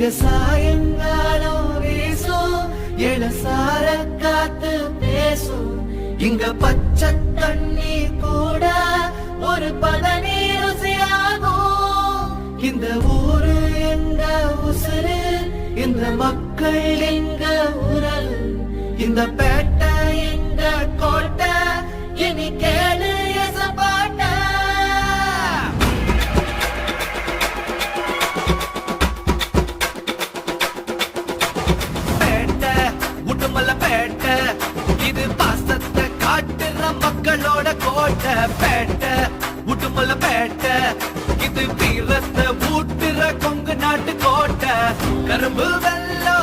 இங்க சாயங்காலம் வீசும் இளசார காத்து பேசும். இங்க பச்சை தண்ணி கூட ஒரு பதனி ருசியாகும். இந்த ஊரு எங்க உசுரு, இந்த மக்கள் எங்க உரல், இந்த பேட்டை எங்க கோட்டை, இனி கேளு எசப்பாட்ட. பேட்டை முட்டுமல்ல பேட்டை, இது பாசத்தை காட்டுற மக்களோட கோட்டை. பேட்டை முட்டுமல்ல பேட்டை, இது வீரத்தை ஊட்டுற கொங்கு நாட்டு கோட்டை. கரும்பு